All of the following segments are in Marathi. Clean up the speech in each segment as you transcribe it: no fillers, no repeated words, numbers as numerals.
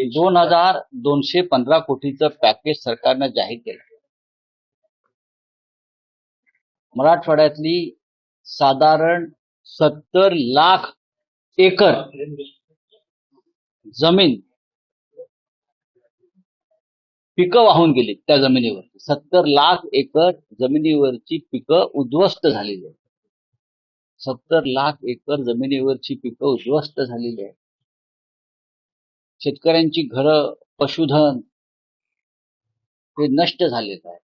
2,215 कोटीचं पॅकेज सरकारनं जाहीर केलं. मराठवाड्यातली साधारण 70 लाख एकर जमीन पिकं वाहून गेली. त्या जमिनीवर 70 लाख एकर जमिनीवरची पिकं उद्ध्वस्त झालेली आहेत. 70 लाख एकर जमिनीवरची पिकं उद्ध्वस्त झालेली आहेत. शेतकऱ्यांची घरं, पशुधन हे नष्ट झालेलं आहे.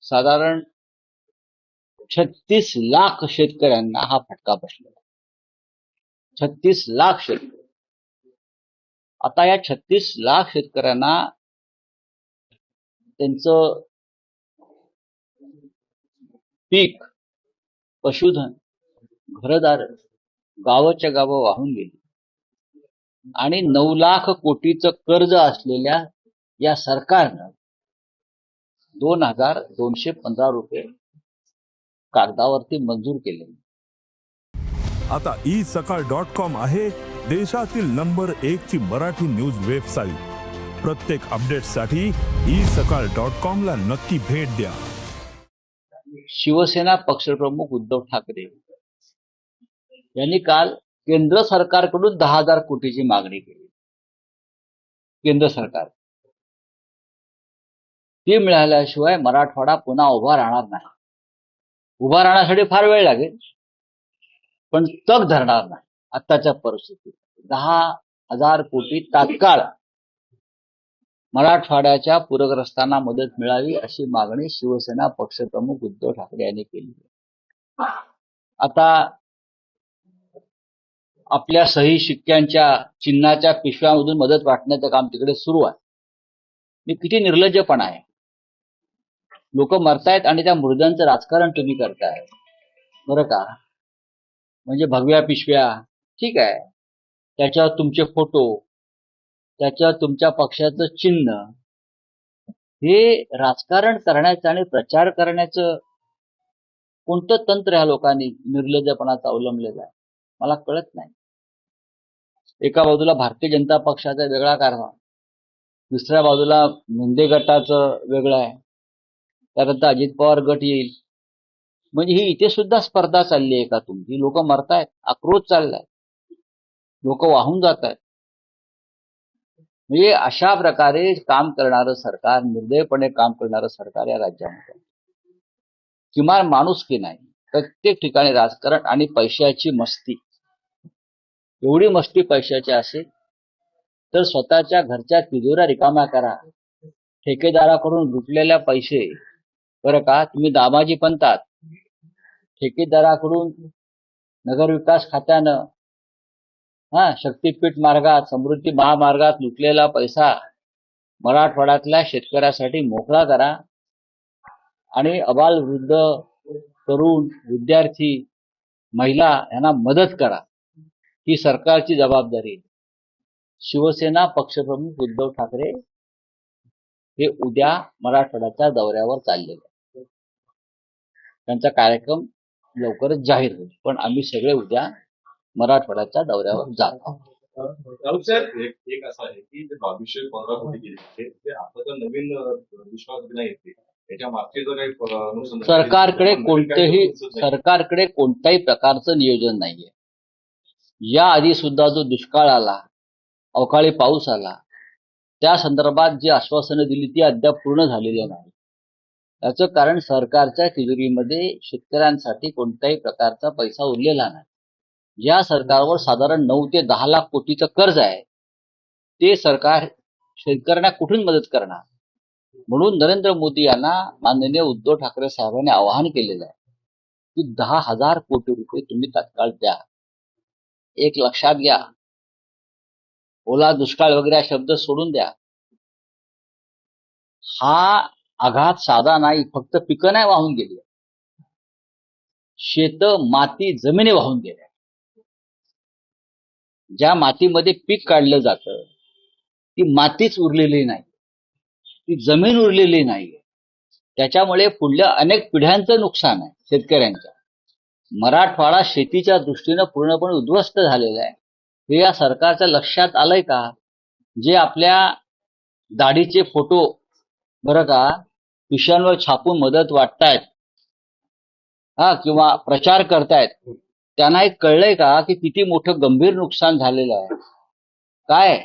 साधारण 36 लाख शेतकऱ्यांना हा फटका बसलेला. 36 लाख शेतकरी. आता या 36 लाख शेतकऱ्यांना त्यांचं पीक, पशुधन, घरदार गावाच्या गावं वाहून गेली आणि 9 लाख कोटीचं कर्ज असलेल्या या सरकारनं 2,215 रुपये कागदावरती मंजूर केले. आता isakal.com आहे देशातील नंबर 1 ची मराठी न्यूज वेबसाईट. प्रत्येक अपडेटसाठी isakal.com ला नक्की भेट द्या. शिवसेना पक्षप्रमुख उद्धव ठाकरे यांनी काल केंद्र सरकारकडून 10,000 कोटीची मागणी केली. केंद्र सरकार ती मिळाल्याशिवाय मराठवाडा पुन्हा उभा राहणार नाही. उभा राहण्यासाठी फार वेळ लागेल, पण तग धरणार नाही. आताच्या परिस्थितीत 10,000 कोटी तात्काळ मराठवाड्याच्या पूरग्रस्तांना मदत मिळावी अशी मागणी शिवसेना पक्षप्रमुख उद्धव ठाकरे यांनी केली. आता आपल्या सही शिक्क्यांच्या चिन्हाच्या पिशव्यामधून मदत वाटण्याचं काम तिकडे सुरू आहे. मी किती निर्लज्जपणा आहे. लोक मरतायत आणि त्या मृद्यांचं राजकारण तुम्ही करताय. बरं का? म्हणजे भगव्या पिशव्या ठीक आहे, त्याच्यावर तुमचे फोटो, त्याच्यावर तुमच्या पक्षाचं चिन्ह, हे राजकारण करण्याचं आणि प्रचार करण्याचं कोणतं तंत्र ह्या लोकांनी निर्लज्जपणाचं अवलंबलेलं आहे मला कळत नाही. एका बाजूला भारतीय जनता पक्षाचा वेगळा कारभार, दुसऱ्या बाजूला मुंडे गटाचं वेगळं आहे, त्यानंतर अजित पवार गट येईल. म्हणजे ही इथे सुद्धा स्पर्धा चालली आहे का तुमची? लोक मरतायत, आक्रोश चाललाय, लोक वाहून जात आहेत. म्हणजे अशा प्रकारे काम करणारं सरकार, निर्दयपणे काम करणारं सरकार या राज्यामध्ये किमान माणुसकी नाही. प्रत्येक ठिकाणी राजकारण आणि पैशाची मस्ती. एवढी मस्ती पैशाची असेल तर स्वतःच्या घरच्या तिजोऱ्या रिकाम्या करा. ठेकेदाराकडून लुटलेल्या पैसे, बरं का, तुम्ही दामाजी बनतात. ठेकेदाराकडून नगरविकास खात्यानं शक्तीपीठ मार्गात, समृद्धी महामार्गात लुटलेला पैसा मराठवाड्यातल्या शेतकऱ्यासाठी मोकळा करा आणि अबालवृद्ध, तरुण, विद्यार्थी, महिला यांना मदत करा. ही सरकारची जबाबदारी. शिवसेना पक्षप्रमुख उद्धव ठाकरे हे उद्या मराठवाड्याच्या दौऱ्यावर चाललेले आहेत. त्यांचा कार्यक्रम लवकरच जाहीर होईल, पण आम्ही सगळे उद्या मराठवाड्याच्या दौऱ्यावर जात आहोत. सर, एक असं आहे की 2,215 कोटी गेले ते आता जर नवीन दुष्काळ नाही येते त्याच्या मागचे जो काही सरकारकडे कोणत्याही प्रकारचं नियोजन नाहीये. या आधी सुद्धा जो दुष्काळ आला, अवकाळी पाऊस आला, त्या संदर्भात जी आश्वासनं दिली ती अद्याप पूर्ण झालेली नाही. याचं कारण सरकारच्या तिजोरीमध्ये शेतकऱ्यांसाठी कोणत्याही प्रकारचा पैसा उरलेला नाही. या सरकारवर साधारण 9 ते 10 लाख कोटीचं कर्ज आहे. ते सरकार शेतकऱ्यांना कुठून मदत करणार? म्हणून नरेंद्र मोदी यांना माननीय उद्धव ठाकरे साहेबांनी आवाहन केलेलं आहे की 10,000 कोटी रुपये तुम्ही तात्काळ द्या. एक लक्षात घ्या, ओला दुष्काळ वगैरे हा शब्द सोडून द्या. हा आघात साधा नाही. फक्त पिकं नाही वाहून गेली, शेत, माती, जमिनी वाहून गेल्या. ज्या मातीमध्ये पीक काढलं जातं ती मातीच उरलेली नाही, ती जमीन उरलेली नाही. त्याच्यामुळे पुढल्या अनेक पिढ्यांचं नुकसान आहे शेतकऱ्यांच्या. मराठवाडा शेतीच्या दृष्टीनं पूर्णपणे उद्ध्वस्त झालेला आहे. हे या सरकारच्या लक्षात आलंय का? जे आपल्या दाढीचे फोटो बरं का पिशव्यांवर छापून मदत वाटतायत किंवा प्रचार करतायत, त्यांना हे कळलंय का की किती मोठं गंभीर नुकसान झालेलं आहे? काय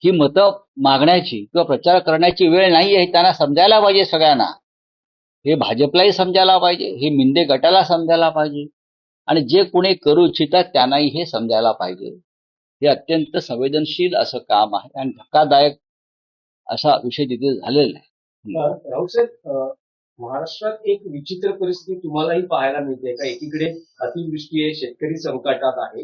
ही मतं मागण्याची किंवा प्रचार करण्याची वेळ नाही आहे, त्यांना समजायला पाहिजे सगळ्यांना. हे भाजपलाही समजायला पाहिजे, हे मिंदे गटाला समजायला पाहिजे, आणि जे कोणी करू इच्छितात त्यांनाही हे समजायला पाहिजे. हे अत्यंत संवेदनशील असं काम आहे आणि धक्कादायक असा विषय तिथे झालेला आहे. राहुल साहेब, महाराष्ट्रात एक विचित्र परिस्थिती तुम्हालाही पाहायला मिळते का? एकीकडे अतिवृष्टी आहे, शेतकरी संकटात आहे,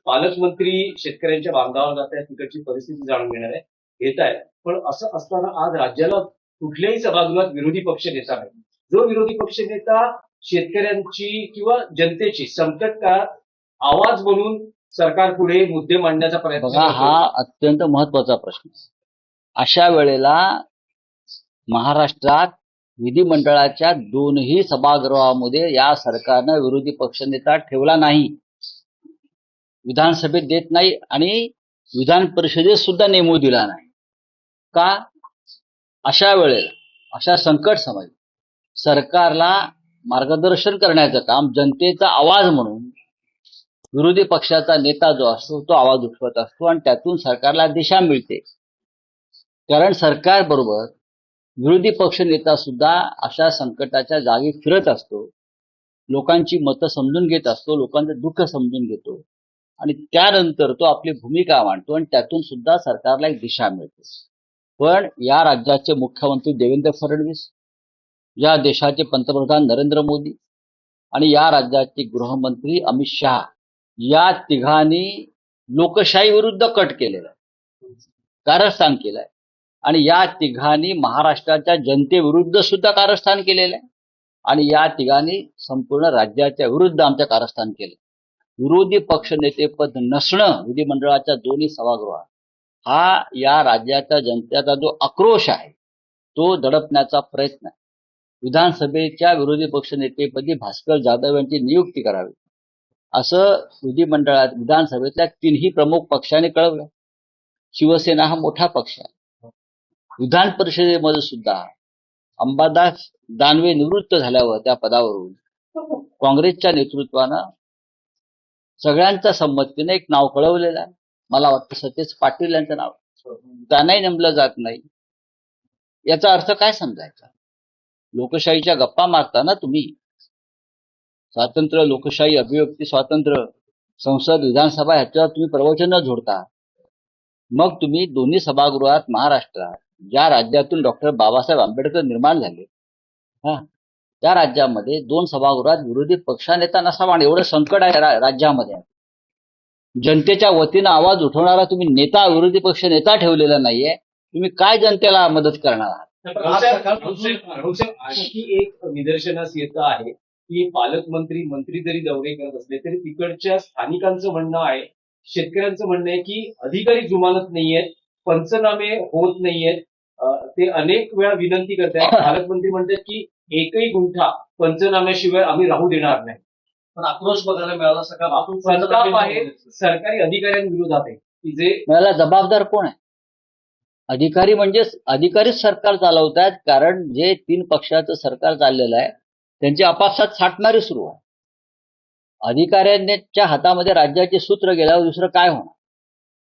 पालकमंत्री शेतकऱ्यांच्या बांधावर जात आहेत, तिकडची परिस्थिती जाणून घेणार आहे, येत आहे. पण असं असताना आज राज्याला कुठल्याही सभागृहात विरोधी पक्ष नेता नाही. जो विरोधी पक्ष नेता शेतकऱ्यांची किंवा जनतेची संकट काळात आवाज बनून सरकारपुढे मुद्दे मांडण्याचा प्रयत्न बघा, करतो. हा अत्यंत महत्वाचा प्रश्न आहे. अशा वेळेला महाराष्ट्रात विधिमंडळाच्या दोनही सभागृहामध्ये या सरकारनं विरोधी पक्षनेता ठेवला नाही, विधानसभेत देत नाही आणि विधान परिषदेत सुद्धा नेमू दिला नाही. का? अशा वेळेला, अशा संकट समयी सरकारला मार्गदर्शन करण्याचं काम जनतेचा आवाज म्हणून विरोधी पक्षाचा नेता जो असतो तो आवाज उठवत असतो आणि त्यातून सरकारला दिशा मिळते. कारण सरकार बरोबर विरोधी पक्ष नेता सुद्धा अशा संकटाच्या जागी फिरत असतो, लोकांची मतं समजून घेत असतो, लोकांचं दुःख समजून घेतो आणि त्यानंतर तो आपली भूमिका मांडतो आणि त्यातून सुद्धा सरकारला एक दिशा मिळते. पण या राज्याचे मुख्यमंत्री देवेंद्र फडणवीस, या देशाचे पंतप्रधान नरेंद्र मोदी आणि या राज्याचे गृहमंत्री अमित शहा, या तिघांनी लोकशाही विरुद्ध कट केलेला आहे, कारस्थान केलंय आणि या तिघांनी महाराष्ट्राच्या जनतेविरुद्ध सुद्धा कारस्थान केलेलं आहे आणि या तिघांनी संपूर्ण राज्याच्या विरुद्ध आमच्या कारस्थान केलं. विरोधी पक्षनेतेपद नसणं विधिमंडळाच्या दोन्ही सभागृहात हा या राज्याच्या जनतेचा जो आक्रोश आहे तो दडपण्याचा प्रयत्न आहे. विधानसभेच्या विरोधी पक्षनेतेपदी भास्कर जाधव यांची नियुक्ती करावी असं विधानसभेतल्या तीनही प्रमुख पक्षांनी कळवलं. शिवसेना हा मोठा पक्ष आहे. विधान परिषदेमध्ये सुद्धा अंबादास दानवे निवृत्त झाल्यावर त्या पदावरून काँग्रेसच्या नेतृत्वानं सगळ्यांच्या संमतीने एक नाव कळवलेलं आहे. मला वाटतं सतेज पाटील यांचं नाव, त्यांनाही नेमलं जात नाही. याचा अर्थ काय समजायचा? लोकशाहीच्या गप्पा मारता ना तुम्ही. स्वातंत्र्य, लोकशाही, अभिव्यक्ती स्वातंत्र्य, संसद, विधानसभा ह्याच्यावर तुम्ही प्रवचन जोडता. मग तुम्ही दोन्ही सभागृहात महाराष्ट्रात ज्या राज्यातून डॉक्टर बाबासाहेब आंबेडकर निर्माण झाले त्या राज्यामध्ये दोन सभागृहात विरोधी पक्षनेता नसावा आणि एवढं संकट आहे राज्यामध्ये. जनतेच्या वतीनं आवाज उठवणारा तुम्ही नेता, विरोधी पक्ष नेता ठेवलेला नाहीये. तुम्ही काय जनतेला मदत करणार आहात? आणखी एक निदर्शनास येतं आहे की मंत्री जरी दौरे करत असले तरी तिकडच्या स्थानिकांचं म्हणणं आहे, शेतकऱ्यांचं म्हणणं आहे की अधिकारी जुमानत नाहीयेत, पंचनामे होत नाहीयेत. ते अनेक वेळा विनंती करतात. पालकमंत्री म्हणतात की एकही गुंठा पंचनाम्याशिवाय आम्ही राहू देणार नाही. पण आक्रोश बघायला मिळाला संताप आहे सरकारी अधिकाऱ्यांविरोधात आहे की जे याला जबाबदार कोण आहे? अधिकारी म्हणजेच अधिकारीच सरकार चालवत आहेत. कारण जे तीन पक्षाचं सरकार चाललेलं आहे त्यांची आपापसात साठमारी सुरू आहे. अधिकाऱ्यांच्या हातामध्ये राज्याचे सूत्र गेल्यावर दुसरं काय होणार?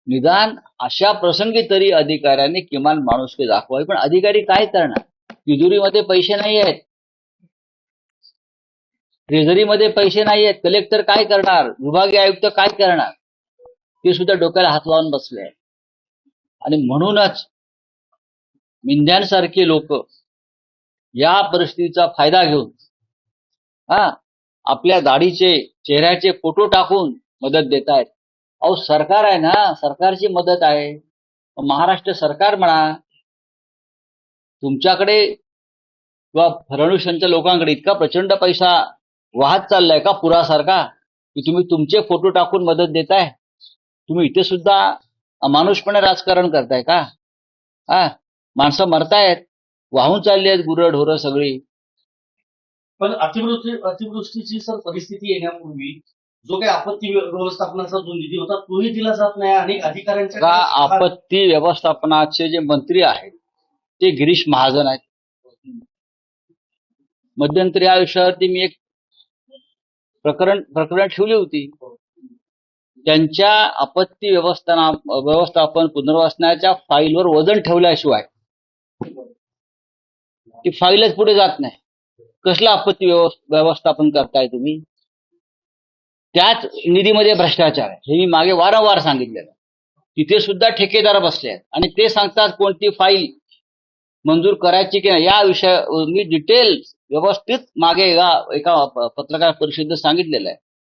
निदान अशा प्रसंगी तरी अधिकाऱ्यांनी किमान माणुसकी दाखवावी. पण अधिकारी काय करणार? तिजोरीमध्ये पैसे नाही आहेत, ट्रेझरीमध्ये पैसे नाही आहेत, कलेक्टर काय करणार, विभागीय आयुक्त काय करणार, ते सुद्धा डोक्याला हात लावून बसले आहेत. आणि म्हणूनच मिंद्यांसारखे लोक या परिस्थितीचा फायदा घेऊन आपल्या दाढीचे, चेहऱ्याचे फोटो टाकून मदत देत आहेत. अहो, सरकार आहे ना, सरकारची मदत आहे. महाराष्ट्र सरकार म्हणा, तुमच्याकडे किंवा फडणवीसांच्या लोकांकडे इतका प्रचंड पैसा वाहत चाललाय का पुरासारखा की तुम्ही तुमचे फोटो टाकून मदत देताय? तुम्ही इथे सुद्धा अमानुषपणे राजकारण करताय का? माणसं मरतायत, वाहून चालली आहेत गुरं ढोरं सगळी. पण अतिवृष्टीची सर परिस्थिती येण्यापूर्वी जो काही आपत्ती व्यवस्थापनाचा जो निधी होता तोही दिला जात नाही आणि अधिकाऱ्यांच्या का आपत्ती व्यवस्थापनाचे जे मंत्री आहेत ते गिरीश महाजन आहेत. मध्यंतरी या विषयावरती मी एक प्रकरण ठेवली होती. त्यांच्या आपत्ती व्यवस्थापन पुनर्वसनाच्या फाईलवर वजन ठेवल्याशिवाय ती फाईलच पुढे जात नाही. कसलं आपत्ती व्यवस्थापन करताय तुम्ही? त्याच निधीमध्ये भ्रष्टाचार आहे हे मी मागे वारंवार सांगितलेलं. तिथे सुद्धा ठेकेदार बसले आहेत आणि ते सांगतात कोणती फाईल मंजूर करायची की नाही. या विषय मी डिटेल व्यवस्थित मागे एका पत्रकार परिषदेत सांगितलेलं आहे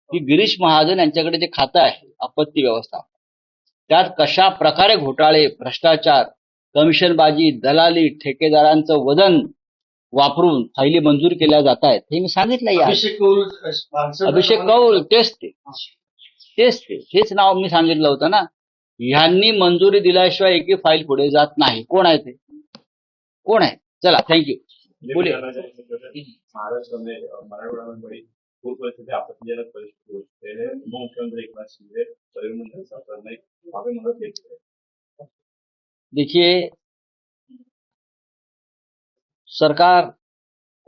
की गिरीश महाजन यांच्याकडे जे खातं आहे आपत्ती व्यवस्थापन, त्यात कशा प्रकारे घोटाळे, भ्रष्टाचार, कमिशनबाजी, दलाली, ठेकेदारांचं वजन वापरून फाईली मंजूर केल्या जात आहेत हे मी सांगितलं. अभिषेक कौल हेच नाव मी सांगितलं होतं ना. ह्यांनी मंजुरी दिल्याशिवाय एकही फाईल पुढे जात नाही. कोण आहे ते? कोण आहे? चला, थँक्यू. बोले. महाराष्ट्रामध्ये मराठवाड्यामध्ये खूप परिस्थिती आपत्तीजनक परिस्थिती होते. उपमुख्यमंत्री एकनाथ शिंदे परिवहन सरकारने मागे मदत केली. देखिए, सरकार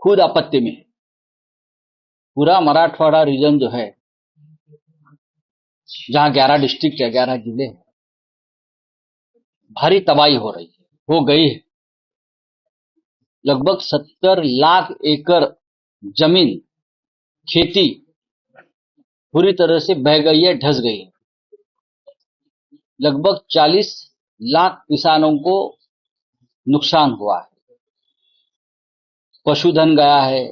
खुद आपत्ति में है. पूरा मराठवाड़ा रीजन जो है, जहां 11 डिस्ट्रिक्ट है, 11 जिले हैं, भारी तबाही हो रही है, हो गई है. लगभग 70 लाख एकड़ जमीन खेती पूरी तरह से बह गई है, ढस गई है. लगभग 40 लाख किसानों को नुकसान हुआ है. पशुधन गया है,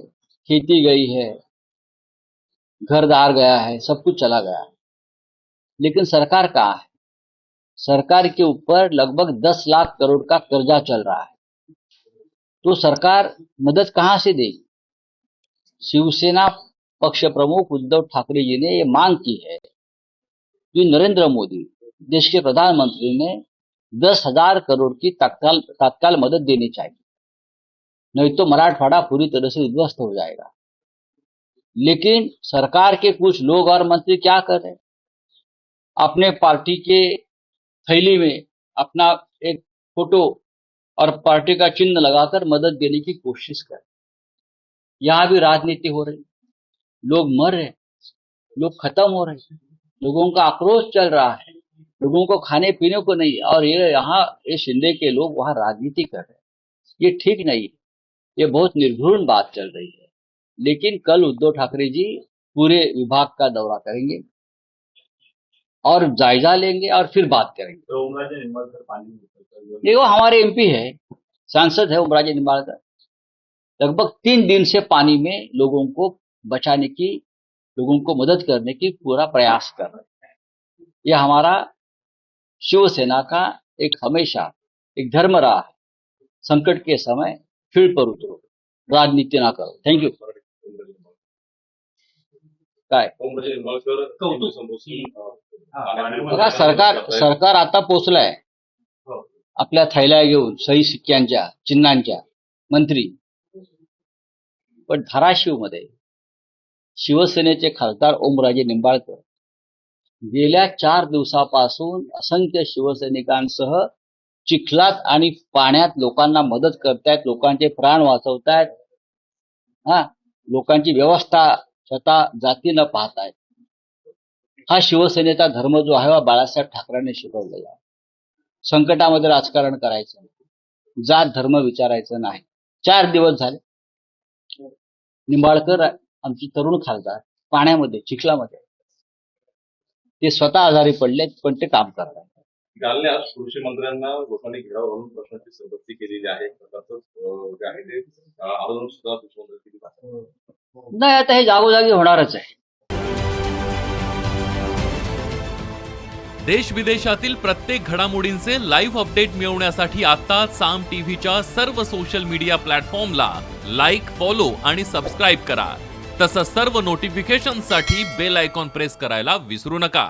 खेती गई है, घरदार गया है, सब कुछ चला गया है. लेकिन सरकार कहाँ है? सरकार के ऊपर लगभग 10 लाख करोड़ का कर्जा चल रहा है. तो सरकार मदद कहां से देगी? शिवसेना पक्ष प्रमुख उद्धव ठाकरे जी ने ये मांग की है कि नरेंद्र मोदी देश के प्रधानमंत्री ने 10,000 करोड़ की तत्काल मदद देनी चाहिए, नहीं तो मराठवाड़ा पूरी तरह से उद्ध्वस्त हो जाएगा. लेकिन सरकार के कुछ लोग और मंत्री क्या कर रहे हैं? अपने पार्टी के थैली में अपना एक फोटो और पार्टी का चिन्ह लगाकर मदद देने की कोशिश कर. यहां भी राजनीति हो रही, लोग मर रहे, लोग खत्म हो रहे, लोगों का आक्रोश चल रहा है, लोगों को खाने पीने को नहीं, और ये शिंदे के लोग वहां राजनीति कर रहे हैं. ये ठीक नहीं है, ये बहुत निर्घृण बात चल रही है. लेकिन कल उद्धव ठाकरे जी पूरे विभाग का दौरा करेंगे और जायजा लेंगे और फिर बात करेंगे. तो ओमराजे निंबाळकर पाणी देखो, हमारे एमपी है, सांसद है ओमराजे निंबाळकर. लगभग 3 दिन से पानी में लोगों को बचाने की, लोगों को मदद करने की पूरा प्रयास कर रहे हैं. ये हमारा शिवसेना का हमेशा एक धर्म रहा है. संकट के समय फील्ड पर उतरो, राजनीति ना करो. थँक्यू. काय ओमराजे निंबाळकर कौतुक. बघा, सरकार आता पोचलाय आपल्या थैल्या घेऊन, सही सिक्क्यांच्या, चिन्हांच्या, मंत्री. पण धाराशिव मध्ये शिवसेनेचे खासदार ओमराजे निंबाळकर गेल्या 4 दिवसापासून असंख्य शिवसैनिकांसह चिखलात आणि पाण्यात लोकांना मदत करतायत, लोकांचे प्राण वाचवतायत. लोकांची व्यवस्था स्वतः जाती न पाहतायत. हा शिवसेनेचा धर्म जो आहे, बाळासाहेब ठाकरेंनी शिकवलेला आहे. संकटामध्ये राजकारण करायचं नाही, जात धर्म विचारायचं नाही. 4 दिवस झाले निंबाळकर, आमची तरुण खासदार, पाण्यामध्ये, चिखलामध्ये, ते स्वतः आजारी पडलेत, पण ते काम करतात. जालन्यात कृषी मंत्र्यांना लोकांनी घेराव घालून प्रश्नांची सबत्ती केलेली आहे. तसंच जे आहे ते आंदोलन सुद्धा कृषी मंत्री नाही, आता हे जागोजागी होणारच आहे. देश विदेशातील प्रत्येक घडामोडींचे लाईव्ह अपडेट मिळवण्यासाठी आता साम टीव्हीच्या सर्व सोशल मीडिया प्लॅटफॉर्मला लाईक, फॉलो आणि सबस्क्राईब करा. तसंच सर्व नोटिफिकेशनसाठी बेल आयकॉन प्रेस करायला विसरू नका.